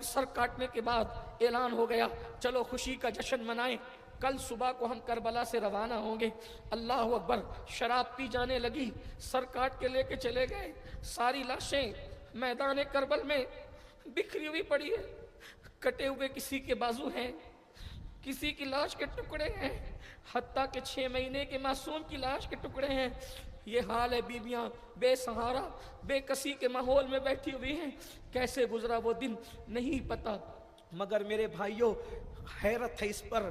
سر کاٹنے کے بعد اعلان ہو گیا چلو خوشی کا جشن منائیں، کل صبح کو ہم کربلا سے روانہ ہوں گے۔ اللہ اکبر، شراب پی جانے لگی، سر کاٹ کے لے کے چلے گئے، ساری لاشیں میدان کربل میں بکھری ہوئی پڑی ہے، کٹے ہوئے کسی کے بازو ہیں، کسی کی لاش کے ٹکڑے ہیں، حتیٰ کہ 6 مہینے کے معصوم کی لاش کے ٹکڑے ہیں۔ یہ حال ہے، بیویاں بے سہارا بے کسی کے ماحول میں بیٹھی ہوئی ہیں۔ کیسے گزرا وہ دن نہیں پتا، مگر میرے بھائیوں حیرت ہے اس پر۔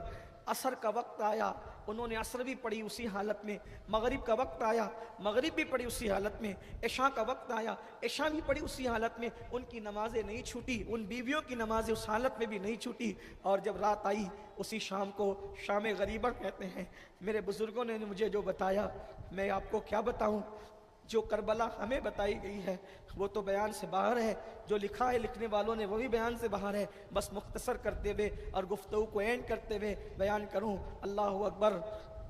عصر کا وقت آیا، انہوں نے عصر بھی پڑھی اسی حالت میں، مغرب کا وقت آیا، مغرب بھی پڑھی اسی حالت میں، عشاء کا وقت آیا، عشاء بھی پڑھی اسی حالت میں۔ ان کی نمازیں نہیں چھوٹی، ان بیویوں کی نمازیں اس حالت میں بھی نہیں چھوٹی۔ اور جب رات آئی اسی شام کو شام غریبہ کہتے ہیں، میرے بزرگوں نے مجھے جو بتایا میں آپ کو کیا بتاؤں۔ جو کربلا ہمیں بتائی گئی ہے وہ تو بیان سے باہر ہے، جو لکھا ہے لکھنے والوں نے وہ بھی بیان سے باہر ہے۔ بس مختصر کرتے ہوئے اور گفتگو کو اینڈ کرتے ہوئے بیان کروں، اللہ اکبر،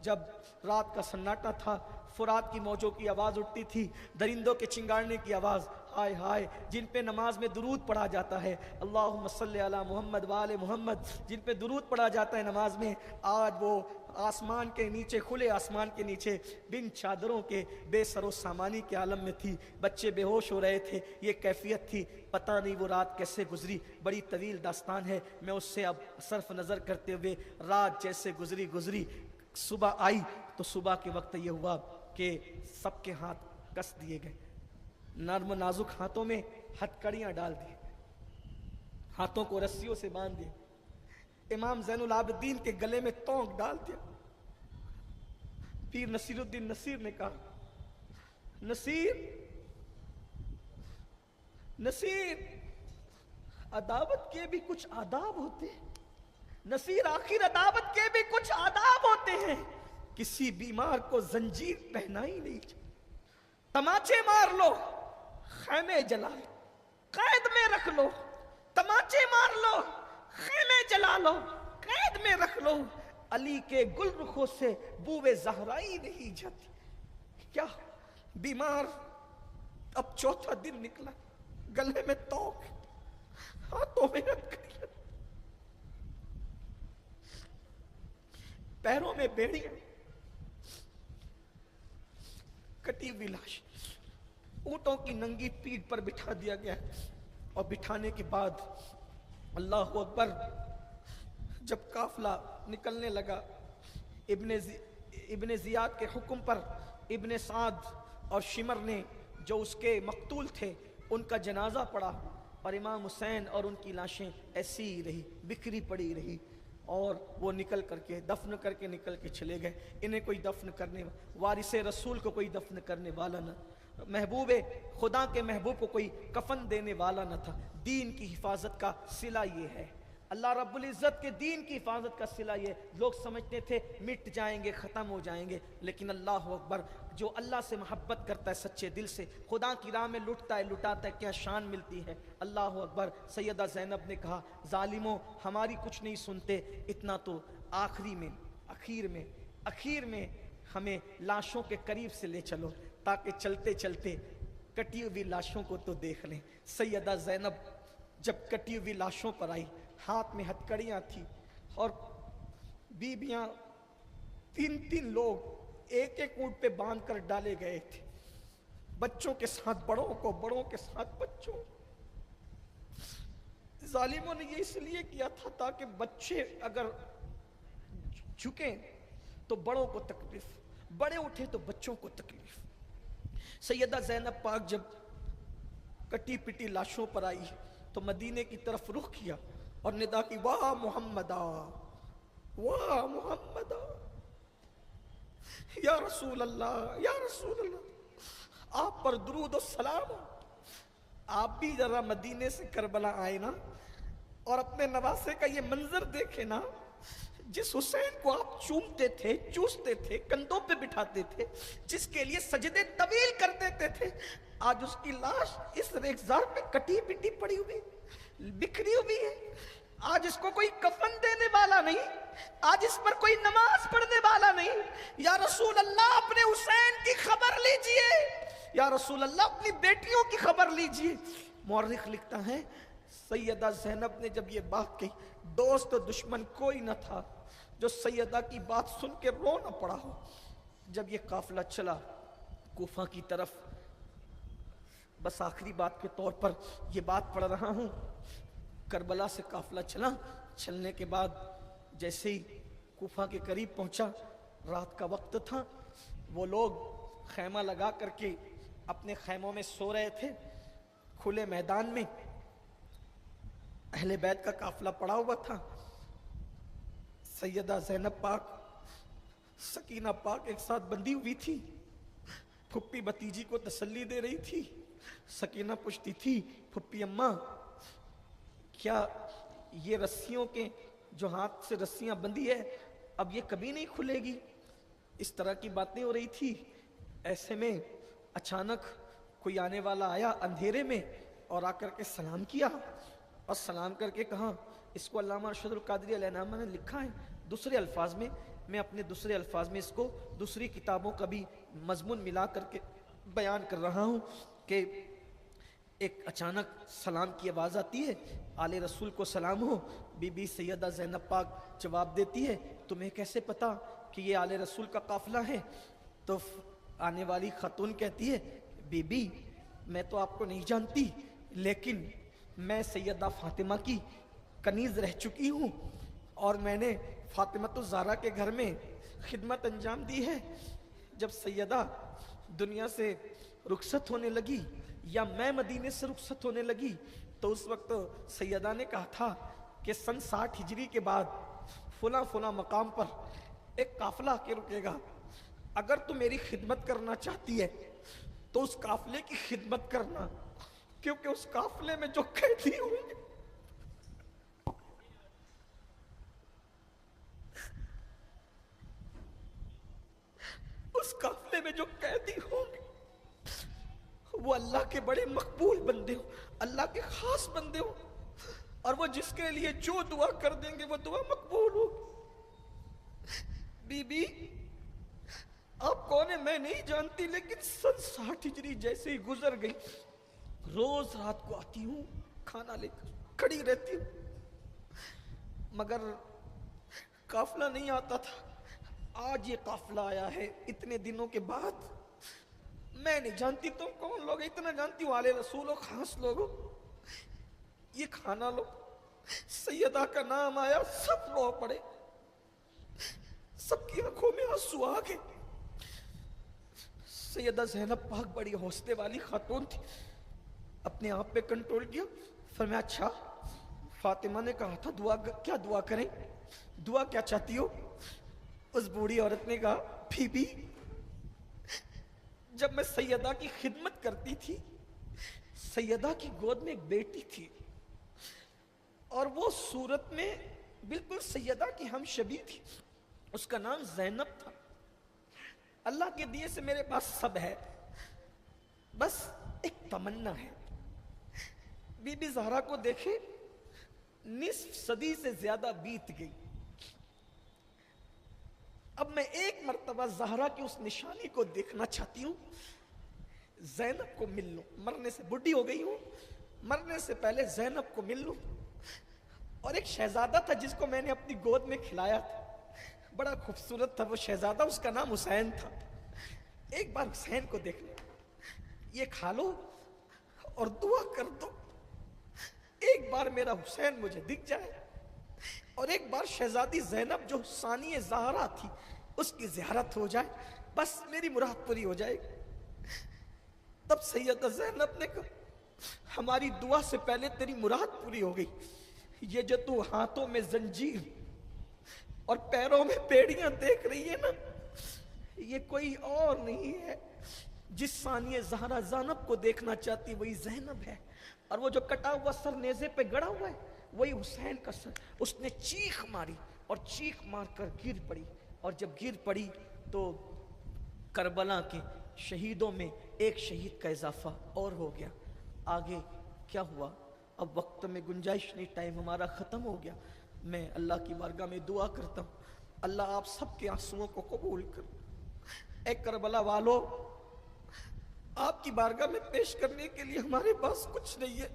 جب رات کا سناٹا تھا، فرات کی موجوں کی آواز اٹھتی تھی، درندوں کے چنگاڑنے کی آواز، ہائے ہائے، جن پہ نماز میں درود پڑھا جاتا ہے، اللہم صلی علی محمد وآل محمد، جن پہ درود پڑھا جاتا ہے نماز میں، آج وہ آسمان کے نیچے، کھلے آسمان کے نیچے بن چادروں کے بے سر و سامانی کے عالم میں تھی، بچے بے ہوش ہو رہے تھے، یہ کیفیت تھی۔ پتہ نہیں وہ رات کیسے گزری، بڑی طویل داستان ہے، میں اس سے اب صرف نظر کرتے ہوئے رات جیسے گزری، صبح آئی تو صبح کے وقت یہ ہوا کہ سب کے ہاتھ کس دیے گئے، نرم نازک ہاتھوں میں ہتکڑیاں ڈال دی، ہاتھوں کو رسیوں سے باندھ دیے، امام زین العابدین کے گلے میں تونک ڈال دیا۔ پیر نصیر الدین نصیر نے کہا، نصیر عداوت کے بھی کچھ آداب ہوتے ہیں، نصیر آخر عداوت کے بھی کچھ آداب ہوتے ہیں، کسی بیمار کو زنجیر پہنائی نہیں چاہیے، تماچے مار لو، خیمے جلا لو، قید میں رکھ لو، تماچے مار لو، خیمے جلا لو، قید میں رکھ لو، علی کے گل رخوں سے بوئے زہرائی نہیں جاتی۔ کیا بیمار اب چوتھا دن نکلا، گلے میں توک، ہاتھوں میں ہتکڑیاں، پیروں میں بیڑیاں، کٹی ہوئی لاش، اونٹوں کی ننگی پیٹھ پر بٹھا دیا گیا، اور بٹھانے کے بعد اللہ اکبر، جب قافلہ نکلنے لگا، ابن زیاد کے حکم پر ابن سعد اور شمر نے جو اس کے مقتول تھے ان کا جنازہ پڑھا، اور امام حسین اور ان کی لاشیں ایسی ہی رہی، بکھری پڑی رہی، اور وہ نکل کر کے دفن کر کے نکل کے چلے گئے۔ انہیں کوئی دفن کرنے، وارث رسول کو کوئی دفن کرنے والا نہ، محبوب خدا کے محبوب کو کوئی کفن دینے والا نہ تھا۔ دین کی حفاظت کا صلہ یہ ہے، اللہ رب العزت کے دین کی حفاظت کا صلہ یہ۔ لوگ سمجھتے تھے مٹ جائیں گے، ختم ہو جائیں گے، لیکن اللہ اکبر، جو اللہ سے محبت کرتا ہے سچے دل سے، خدا کی راہ میں لٹتا ہے لٹاتا ہے، کیا شان ملتی ہے، اللہ اکبر۔ سیدہ زینب نے کہا، ظالموں ہماری کچھ نہیں سنتے، اتنا تو اخیر میں ہمیں لاشوں کے قریب سے لے چلو، تاکہ چلتے چلتے کٹی ہوئی لاشوں کو تو دیکھ لیں۔ سیدہ زینب جب کٹی ہوئی لاشوں پر آئی، ہاتھ میں ہتکڑیاں تھی، اور بیبیاں 3 لوگ ایک اونٹ پہ باندھ کر ڈالے گئے تھے، بچوں کے ساتھ بڑوں کو، بڑوں کے ساتھ بچوں۔ ظالموں نے یہ اس لیے کیا تھا تاکہ بچے اگر جھکیں تو بڑوں کو تکلیف، بڑے اٹھے تو بچوں کو تکلیف۔ سیدہ زینب پاک جب کٹی پٹی لاشوں پر آئی تو مدینے کی طرف رخ کیا اور ندا کی، واہ محمدہ، واہ محمدہ، یا رسول اللہ، یا رسول اللہ، آپ پر درود و سلام ہو۔ آپ بھی ذرا مدینے سے کربلا آئے نا، اور اپنے نواسے کا یہ منظر دیکھے نا، جس حسین کو آپ چومتے تھے، چوستے تھے، کندھوں پہ بٹھاتے تھے، جس کے لیے سجدے طویل کر دیتے تھے، آج اس کی لاش اس ریگزار پہ کٹی پٹی پڑی ہوئی، بکھری ہوئی ہے۔ آج اس کو کوئی کفن دینے والا نہیں، آج اس پر کوئی نماز پڑھنے والا نہیں۔ یا رسول اللہ اپنے حسین کی خبر لیجئے، یا رسول اللہ اپنی بیٹیوں کی خبر لیجئے۔ مورخ لکھتا ہے سیدہ زینب نے جب یہ بات کہی، دوست و دشمن کوئی نہ تھا جو سیدہ کی بات سن کے رو نہ پڑا ہو۔ جب یہ قافلہ چلا کوفہ کی طرف، بس آخری بات کے طور پر یہ بات پڑھ رہا ہوں، کربلا سے قافلہ چلا، چلنے کے بعد جیسے ہی کوفہ کے قریب پہنچا، رات کا وقت تھا، وہ لوگ خیمہ لگا کر کے اپنے خیموں میں سو رہے تھے، کھلے میدان میں اہل بیت کا قافلہ پڑا ہوا تھا۔ سیدہ زینب پاک، سکینہ پاک ایک ساتھ بندھی ہوئی تھی، پھپھی بھتیجی کو تسلی دے رہی تھی۔ سکینہ پوچھتی تھی، پھپھی اماں کیا یہ رسیوں کے جو ہاتھ سے رسیاں بندھی ہے اب یہ کبھی نہیں کھلے گی؟ اس طرح کی باتیں ہو رہی تھی۔ ایسے میں اچانک کوئی آنے والا آیا اندھیرے میں اور آ کر کے سلام کیا، اور سلام کر کے کہا، اس کو علامہ ارشد القادری علیہ نامہ نے لکھا ہے دوسرے الفاظ میں اپنے دوسرے الفاظ میں اس کو دوسری کتابوں کا بھی مضمون ملا کر کے بیان کر رہا ہوں کہ ایک اچانک سلام کی آواز آتی ہے، آل رسول کو سلام ہو۔ بی بی سیدہ زینب پاک جواب دیتی ہے، تمہیں کیسے پتا کہ یہ آل رسول کا قافلہ ہے؟ تو آنے والی خاتون کہتی ہے، بی بی میں تو آپ کو نہیں جانتی، لیکن میں سیدہ فاطمہ کی کنیز رہ چکی ہوں، اور میں نے فاطمۃ الزہرا کے گھر میں خدمت انجام دی ہے۔ جب سیدہ دنیا سے رخصت ہونے لگی یا میں مدینے سے رخصت ہونے لگی تو اس وقت سیدہ نے کہا تھا کہ سن 60 ہجری کے بعد فلاں فلاں مقام پر ایک قافلہ آ کے رکے گا، اگر تو میری خدمت کرنا چاہتی ہے تو اس قافلے کی خدمت کرنا، کیونکہ اس قافلے میں جو قیدی ہوں گے اس قافلے میں جو قیدی ہوں گے وہ اللہ کے بڑے مقبول بندے ہوں، اللہ کے خاص بندے ہوں، اور وہ جس کے لیے جو دعا کر دیں گے وہ دعا مقبول ہو۔ بی بی آپ کون ہیں میں نہیں جانتی، لیکن سن 60 ہجری جیسے ہی گزر گئی روز رات کو آتی ہوں، کھانا لے کر کھڑی رہتی ہوں، مگر قافلہ نہیں آتا تھا۔ آج یہ قافلہ آیا ہے اتنے دنوں کے بعد۔ میں نہیں جانتی تم کون لوگ، اتنا جانتی ہوں آل رسول ہو، خاص لوگ ہو، یہ کھانا لو۔ سیدہ کا نام آیا، سب رو پڑے، سب کی آنکھوں میں آنسو آ گئے۔ سیدہ زینب پاک بڑی حوصلے والی خاتون تھی، اپنے آپ پہ کنٹرول کیا، فرمایا اچھا فاطمہ نے کہا تھا کیا دعا کریں، دعا کیا چاہتی ہو؟ اس بوڑھی عورت نے کہا، بی بی جب میں سیدہ کی خدمت کرتی تھی، سیدہ کی گود میں ایک بیٹی تھی، اور وہ صورت میں بالکل سیدہ کی ہم شبیہ تھی، اس کا نام زینب تھا۔ اللہ کے دیے سے میرے پاس سب ہے، بس ایک تمنا ہے۔ بی بی زہرا کو دیکھے نصف صدی سے زیادہ بیت گئی، اب میں ایک مرتبہ زہرا کی اس نشانی کو دیکھنا چاہتی ہوں، زینب کو مل لوں، مرنے سے بڈھی ہو گئی ہوں، مرنے سے پہلے زینب کو مل لوں۔ اور ایک شہزادہ تھا جس کو میں نے اپنی گود میں کھلایا تھا، بڑا خوبصورت تھا وہ شہزادہ، اس کا نام حسین تھا، ایک بار حسین کو دیکھ لو، یہ کھا لو اور دعا کر دو، ایک بار میرا حسین مجھے دکھ جائے، اور ایک بار شہزادی زینب جو ثانی زہرا تھی اس کی زیارت ہو جائے، بس میری مراد پوری ہو جائے۔ تب سیدہ زینب نے کہا، ہماری دعا سے پہلے تیری مراد پوری ہو گئی، یہ جو تو ہاتھوں میں زنجیر اور پیروں میں بیڑیاں دیکھ رہی ہے نا، یہ کوئی اور نہیں ہے، جس ثانی زہرا زینب کو دیکھنا چاہتی وہی زینب ہے، اور وہ جو کٹا ہوا سر نیزے پہ گڑا ہوا ہے وہی حسین کا سر۔ اس نے چیخ ماری اور چیخ مار کر گر پڑی، اور جب گر پڑی تو کربلا کے شہیدوں میں ایک شہید کا اضافہ اور ہو گیا۔ آگے کیا ہوا اب وقت میں گنجائش نہیں، ٹائم ہمارا ختم ہو گیا۔ میں اللہ کی بارگاہ میں دعا کرتا ہوں اللہ آپ سب کے آنسوؤں کو قبول کر۔ اے کربلا والو، آپ کی بارگاہ میں پیش کرنے کے لیے ہمارے پاس کچھ نہیں ہے،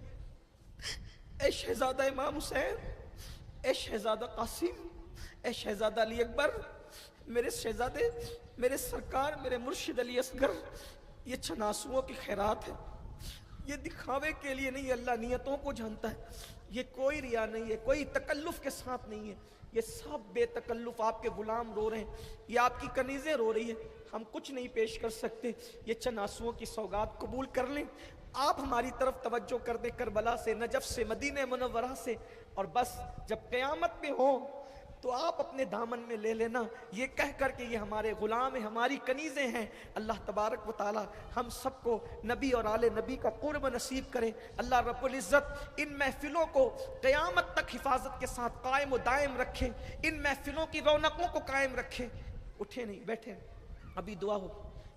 اے شہزادہ امام حسین، اے شہزادہ قاسم، اے شہزادہ علی اکبر، میرے شہزادے، میرے سرکار، میرے مرشد علی اصغر، یہ چند آنسوؤں کی خیرات ہے، یہ دکھاوے کے لیے نہیں، اللہ نیتوں کو جانتا ہے، یہ کوئی ریا نہیں ہے، کوئی تکلف کے ساتھ نہیں ہے، یہ سب بے تکلف آپ کے غلام رو رہے ہیں، یہ آپ کی کنیزیں رو رہی ہیں، ہم کچھ نہیں پیش کر سکتے، یہ چند آنسوؤں کی سوغات قبول کر لیں، آپ ہماری طرف توجہ کر دیں، کربلا سے، نجف سے، مدینہ منورہ سے، اور بس جب قیامت میں ہو تو آپ اپنے دامن میں لے لینا، یہ کہہ کر کہ یہ ہمارے غلام ہیں، ہماری کنیزیں ہیں۔ اللہ تبارک و تعالی ہم سب کو نبی اور آل نبی کا قرب نصیب کرے۔ اللہ رب العزت ان محفلوں کو قیامت تک حفاظت کے ساتھ قائم و دائم رکھے، ان محفلوں کی رونقوں کو قائم رکھے۔ اٹھے نہیں، بیٹھے، ابھی دعا ہو۔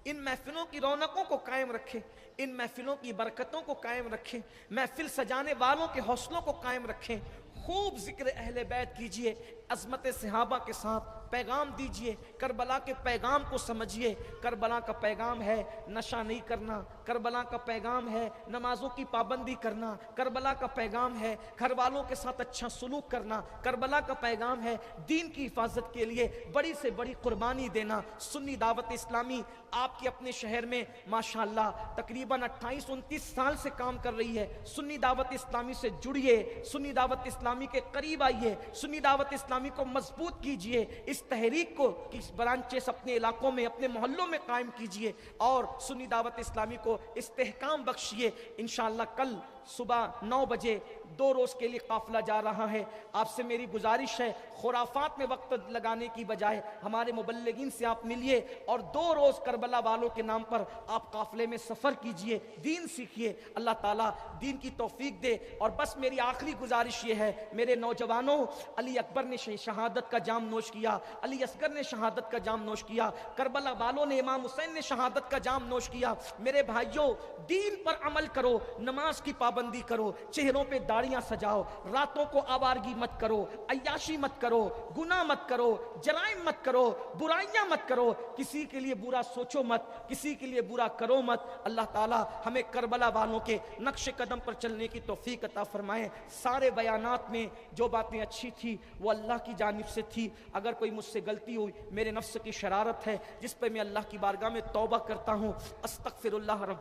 ان محفلوں کی رونقوں کو قائم رکھے، ان محفلوں کی برکتوں کو قائم رکھے، محفل سجانے والوں کے حوصلوں کو قائم رکھیں۔ خوب ذکر اہل بیت کیجئے، عظمت صحابہ کے ساتھ پیغام دیجئے، کربلا کے پیغام کو سمجھیے۔ کربلا کا پیغام ہے نشہ نہیں کرنا، کربلا کا پیغام ہے نمازوں کی پابندی کرنا، کربلا کا پیغام ہے گھر والوں کے ساتھ اچھا سلوک کرنا، کربلا کا پیغام ہے دین کی حفاظت کے لیے بڑی سے بڑی قربانی دینا۔ سنی دعوت اسلامی آپ کے اپنے شہر میں ماشاءاللہ تقریباً 28-29 سال سے کام کر رہی ہے۔ سنی دعوت اسلامی سے جڑیے، سنی دعوت اسلامی کے قریب آئیے، سنی دعوت اسلامی کو مضبوط کیجئے، اس تحریک کو اس برانچز اپنے علاقوں میں، اپنے محلوں میں قائم کیجئے، اور سنی دعوت اسلامی کو استحکام بخشیے۔ انشاءاللہ کل صبح 9 بجے 2 روز کے لیے قافلہ جا رہا ہے۔ آپ سے میری گزارش ہے، خرافات میں وقت لگانے کی بجائے ہمارے مبلغین سے آپ ملیے، اور 2 روز کربلا والوں کے نام پر آپ قافلے میں سفر کیجئے، دین سیکھیے۔ اللہ تعالیٰ دین کی توفیق دے۔ اور بس میری آخری گزارش یہ ہے، میرے نوجوانوں، علی اکبر نے شہادت کا جام نوش کیا، علی اصغر نے شہادت کا جام نوش کیا، کربلا والوں نے، امام حسین نے شہادت کا جام نوش کیا۔ میرے بھائیوں، دین پر عمل کرو، نماز کی پابندی کرو، چہروں پہ داڑیاں سجاؤ، راتوں کو آوارگی مت کرو، عیاشی مت کرو، گناہ مت کرو، جرائم مت کرو، برائیاں مت کرو، کسی کے لیے برا سوچو مت، کسی کے لیے برا کرو مت۔ اللہ تعالیٰ ہمیں کربلا والوں کے نقش قدم پر چلنے کی توفیق عطا فرمائے۔ سارے بیانات میں جو باتیں اچھی تھی وہ اللہ کی جانب سے تھی، اگر کوئی مجھ سے غلطی ہوئی میرے نفس کی شرارت ہے، جس پہ میں اللہ کی بارگاہ میں توبہ کرتا ہوں۔ استغفر اللہ رب